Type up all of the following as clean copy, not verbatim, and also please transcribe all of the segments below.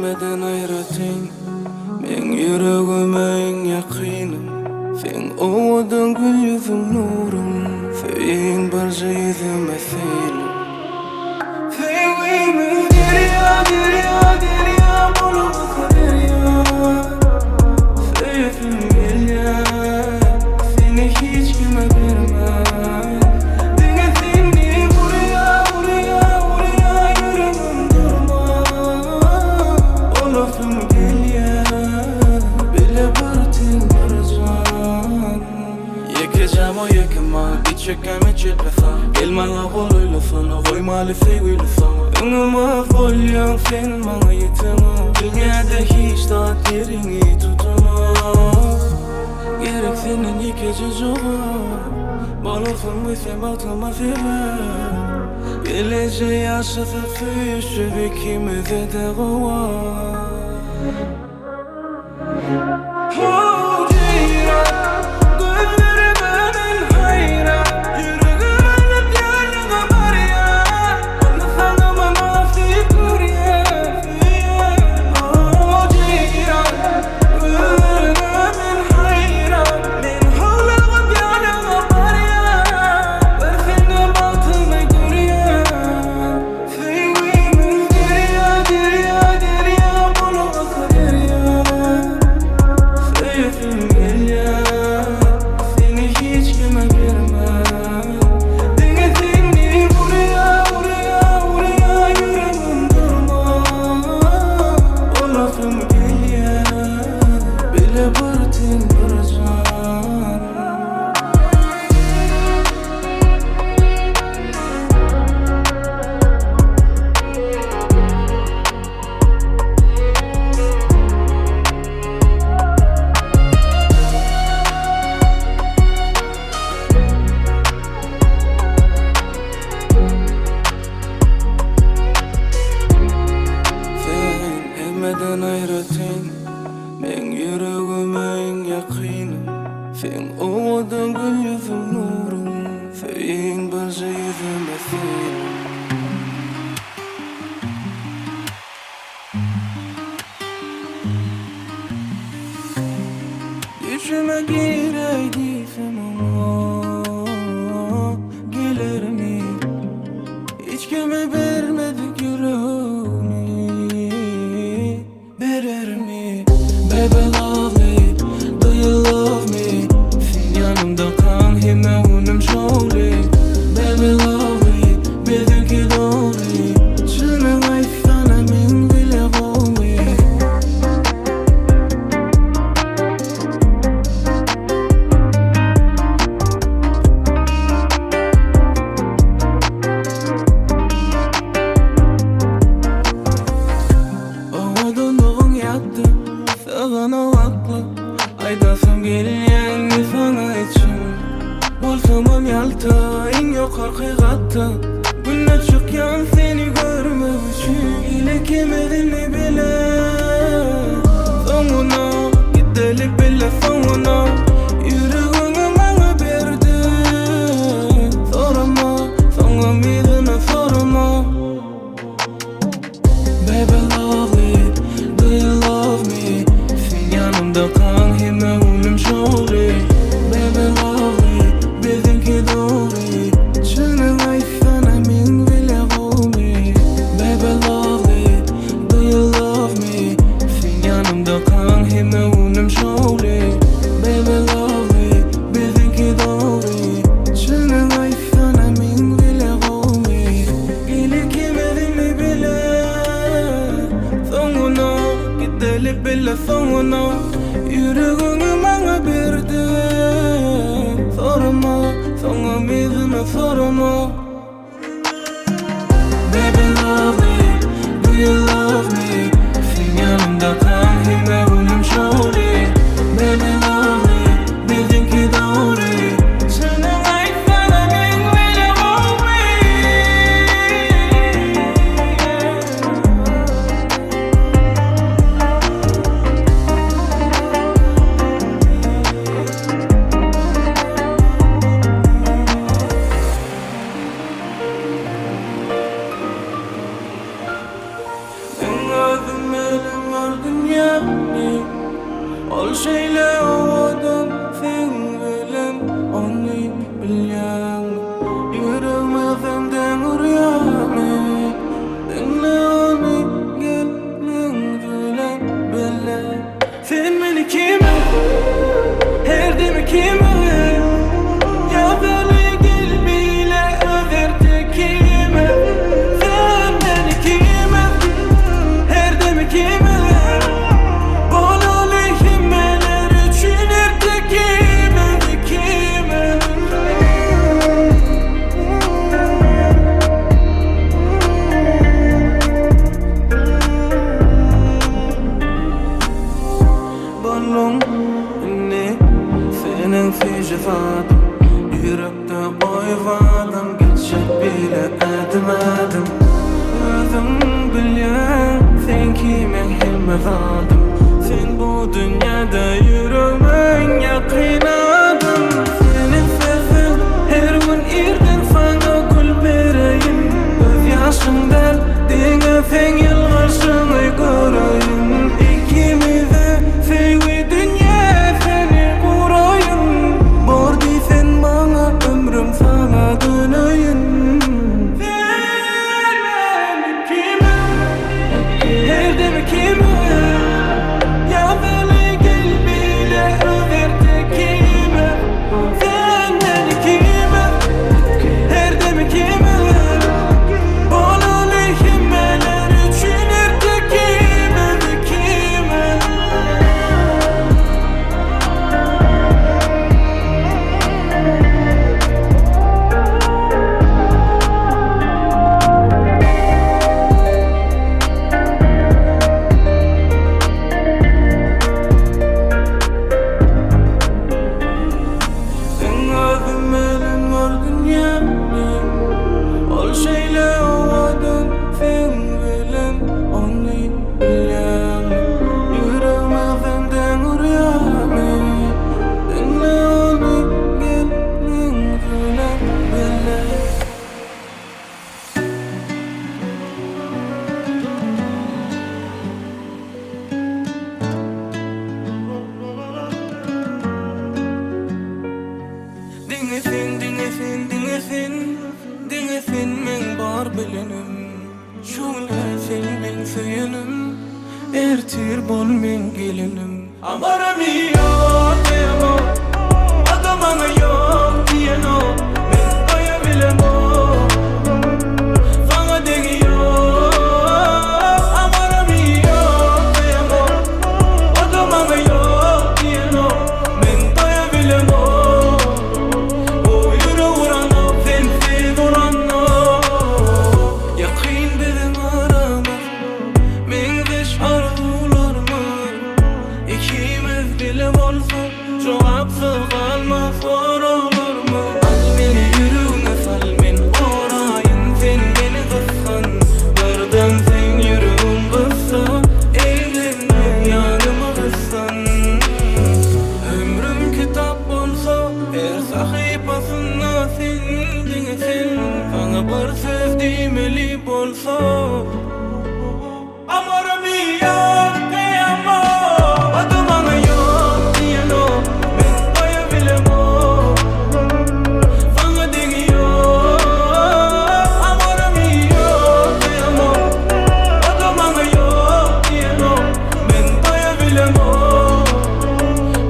Hemmeden ayrating men yüreğime en yakinim Sen ovadan gül yüzüm nurum Feyin barca yüzüme selim Feyimi derya derya derya Boluka derya Feyfim gel ya Seni hiç kime vermem Çekeme çetlefa Gelmana koluyla sana Koymalı sevgiyle sana Önüme folyan senin bana yetemem Dünyada hiç tat yerini tutamam Gerek senin yıkıcı cevap Balıkın ve sen batıma sever Geleceği yaşatıp füşü ikimize de kovar Hemmeden ayrating men yüreğime en yakinim Sen ovadan gül yüzüm nurum Feyin barca yüzüme selim Düşüme gireydiysem ama Gelir mi? Hiç kime vermedik yüreğimi Verir mi? Baby love me, do you love me? Sen yanımda kan hime unum şovli Baby love me, bizimki doğru Şunu aytsana min bile olmi Sağana vaklı Aydasım gelyen sana için Bolsamam yalta en yok hakikatta Günler çıkyan seni görme için İle kemerini bile Sonuna gidelim bile sonuna Yüreğini bana verdi Sorma sana midine sorma Baby love me, do you love me? Yanımda kan hime unum şovli Baby love me, bizimki doğru Şunu aytsana min bile olmi Baby love me, do you love me? Sen yanımda kan hime unum şovli Baby love me, bizimki doğru Şunu aytsana min bile olmi Geli kemerini bile Sonuna gidelim bile sonuna Yüreğini bana verdi Sorma, sana midine sorma Baby love me, do you love me? Sen yanımda kan hime unum şovli Baby love me, bizimki doğru Şunu aytsana min bile olmi dünyani ol şeyle ovadan sen bilen onu bilyan yürümezden uryami dinle onu gelin bilen bile sen beni kime her demi kime ya böyle gel bile överdi kime sen beni kime her demi kime في جفاdım yürekte boyvadım geçecek bile adım adım özüm bilyen sen kimen hilmezadım sen bu dünyada yürümen yakinadım senin sesin her gün irden sana gül vereyim göz yaşından dine sen yılgaşını göreyim ikimize sevgi dünya seni kurayım bordi sen bana ömrüm sana döneyim sen beni kime her demi kime ya böyle gel bile överdi kime sen beni kime her demi kime bana lehimmeler için erdi kime kime sen özümün var dünyamni ol şeyle ovadan sen bilen onu bilyan yürümezden uryami dinle onu gelin bilen bile dinlesin men bar bilenim şuna sen men söyünüm ertir bol men gelinim amaram yok diyemo adamana yok diyeno men doyabilem o sana degiyor amaram yok diyemo adamana yok diyeno men doyabilem o cevapsız kalmaz olur mu? Al beni yürüme sal men orayın sen beni kıskan birden sen yürüğüm kıssa eğlenme yanıma kıssan ömrüm kitap olsa her sahifasında sen dinlesin sana bir söz demeli bolsa amarım yok diyemem adımana yok diyeno men doyabilem o sana degiyor amarım yok diyemem adımana yok diyeno men doyabilem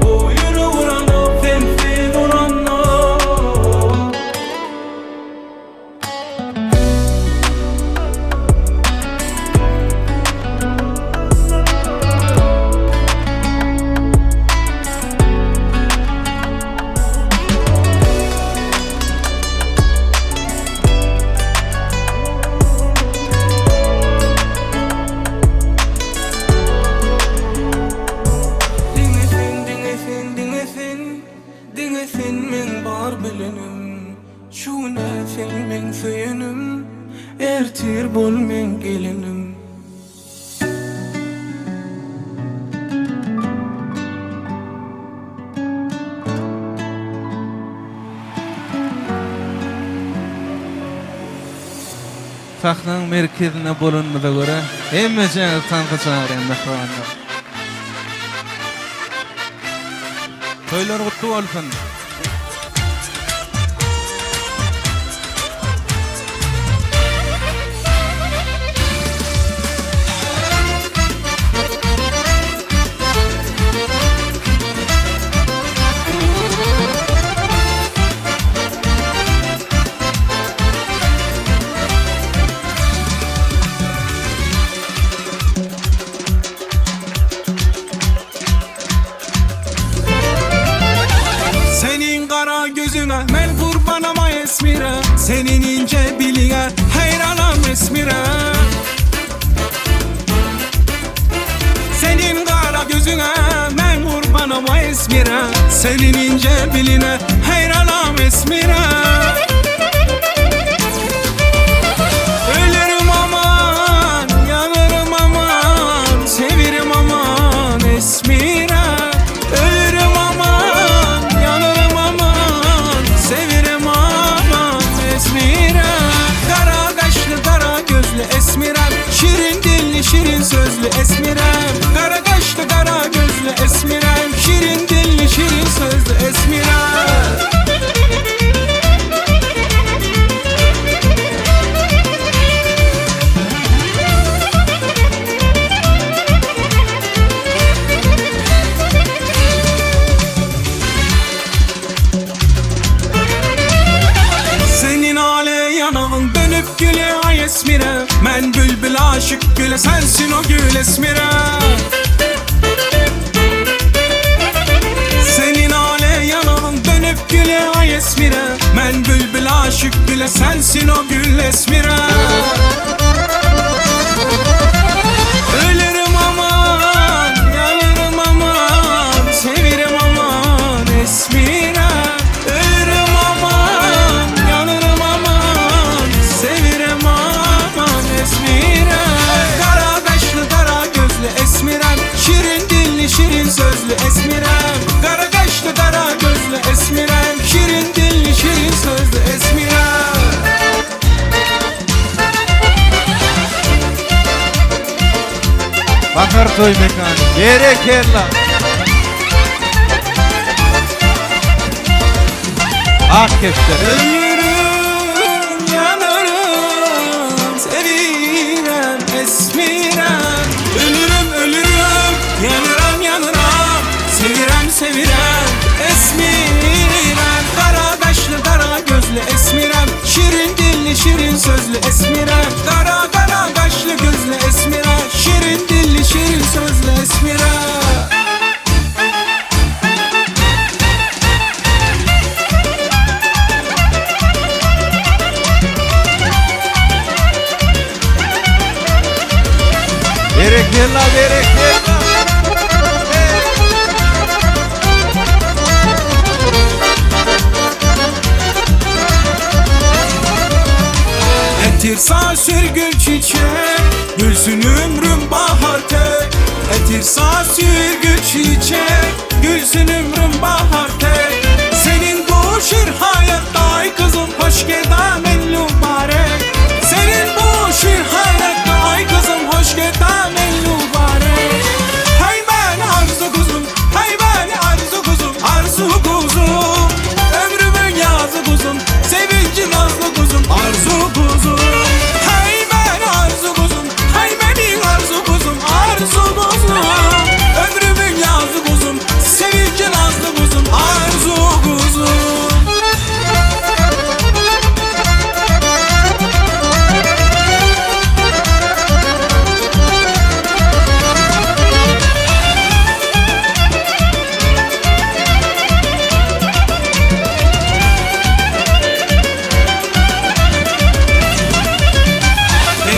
o yürü vuranı sensiz uranı dinlesin men bar bilenim şuna sen men söyünüm ertir bol men gelinim Sahnan merkezine bulunmaza göre hemme jaňy tanky çağıran mehmanlar. Toylar kutlu olsun. Senin kara gözüne men kurban ama esmire, senin ince biline hayranım esmire. Senin kara gözüne men kurban ama esmire, senin ince biline hayranım esmire. Ölürüm aman, yanarım aman, severim aman esmire. Ölürüm aman, yanarım aman, severim aman esmire. Kara kaşlı kara gözlü esmirem, şirin dilli şirin sözlü esmirem. Kara kaşlı kara gözlü esmirem, şirin dilli şirin sözlü esmirem. Senin ale yanağın dönüp güle ay esmire, men bülbül aşık güle sensin o gül esmire. Senin ale yanağın dönüp güle ay esmire, men bülbül aşık güle sensin o gül esmire. Ölürüm aman, yanarım aman, severim aman esmire. Ölürüm aman, yanarım aman, severim aman esmire. Kara kaşlı kara gözlü esmirem, şirin dilli şirin sözlü esmirem. Kara kaşlı kara gözlü esmirem, şirin dilli şirin sözlü esmirem. Bakır toy mekanı. Berekella. Ak kefter. Ölürüm, yanarım, sevirem esmirem. Ölürüm, ölürüm, yanarım, yanarım, sevirem, sevirem esmirem. Kara kaşlı, kara gözlü esmirem, şirin dilli, şirin sözlü esmirem. Kara kara kaşlı gözlü esmirem, şirin dilli, şirin sözlü esmirem. Berekella, berekella. Etirsa sürgül çiçek, gülsün ömrüm bahar tek. Etirsa sürgül çiçek, gülsün ömrüm bahar tek. Senin bu şir hayatta ay kızım hoş geldin mübarek. Senin bu şir hayatta ay kızım hoş geldin mübarek. Hay ben arzu kuzum, hay ben arzu kuzum, arzu kuzum. Ömrümün yazı kuzum, sevinci nazlı kuzum, arzu kuzum. Hay ben arzu kuzum, hay benim arzu kuzum, arzu kuzum. Ömrümün yazı kuzum, sevinci nazlı kuzum, arzu kuzum.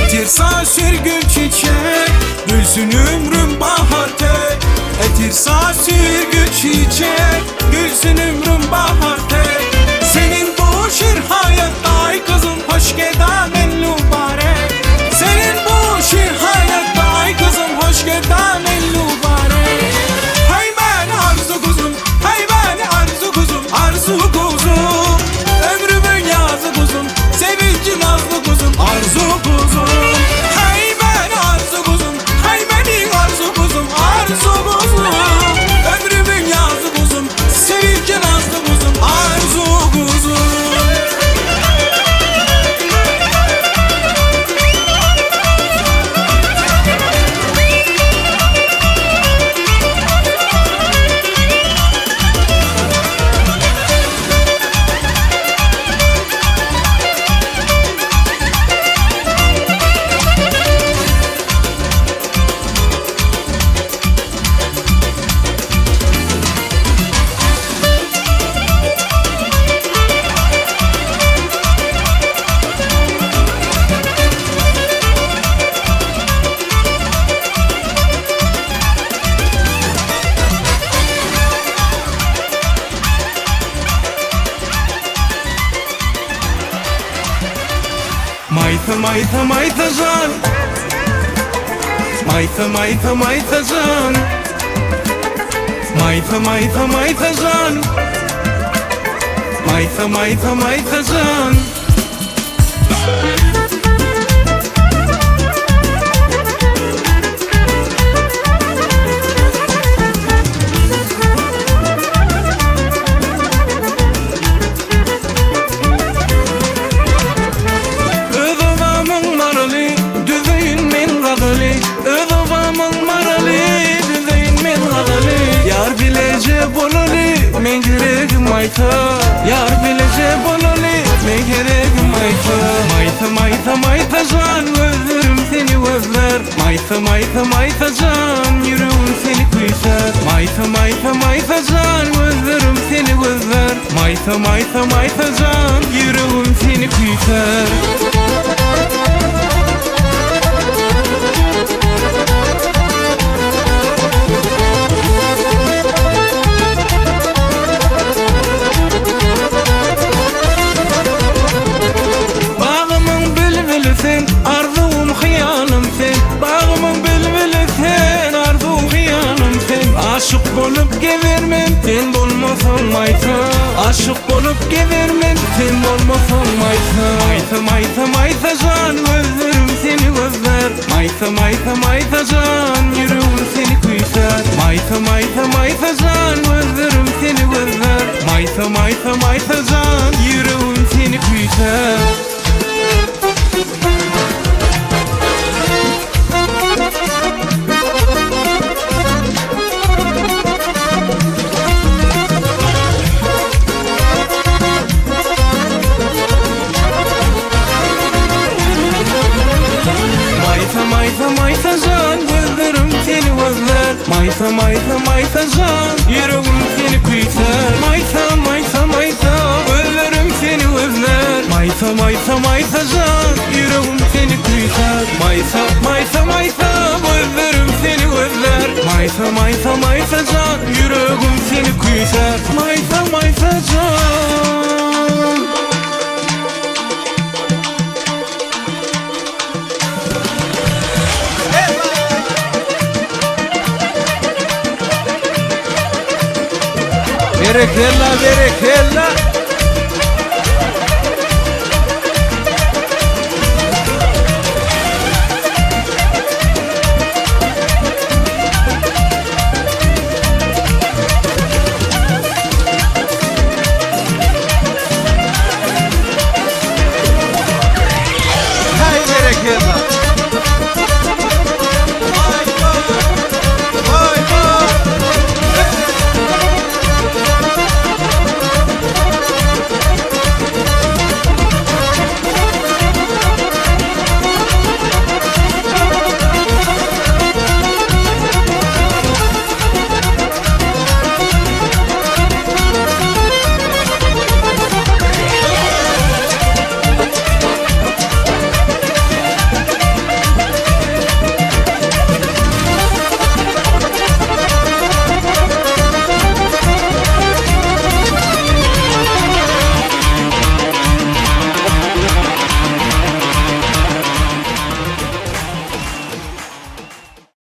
Etirsa sürgül çiçek, gülsün ömrüm bahar tek. Etirsa sürgül çiçek, gülsün ömrüm bahar tek. Senin bu şir hayatta ay kızım hoş geldin mübarek. Senin bu şir hayatta ay kızım hoş geldin mübarek. Hay ben arzu kuzum, hay ben arzu kuzum, arzu kuzum. Ömrümün yazı kuzum, sevinci nazlı kuzum, arzu kuzum. Hay ben arzu kuzum, hay benim arzu kuzum, arzu kuzum. Ömrümün yazı kuzum, mayta mayta can, mayta mayta mayta can, mayta mayta mayta can, mayta mayta mayta can. Men geregim mayta, yar bilece bololi. Men geregim mayta, mayta mayta mayta can, özlerim seni özler. Mayta mayta mayta can, yüreğim seni kıytar. Mayta mayta mayta can, özlerim seni özler. Mayta mayta mayta can, yüreğim seni kıytar. Aşık bolup gevermen, sen bolmasan mayta. Aşık bolup gevermen, sen bolmasan mayta. Mayta mayta mayta can, özlerim seni özler. Mayta mayta mayta can, yüreğim seni kıytar. Mayta mayta mayta can, özlerim seni özler. Mayta mayta mayta can, yüreğim seni kıytar. Mayta mayta can, gözlerim seni özler. Mayta mayta mayta can, yüreğim seni kıytar. Mayta mayta mayta, gözlerim seni özler. Mayta mayta mayta can, yüreğim seni kıytar. Mayta mayta mayta, gözlerim seni özler. Mayta mayta mayta can, yüreğim seni kıytar. Mayta mayta can. Berekella, berekella.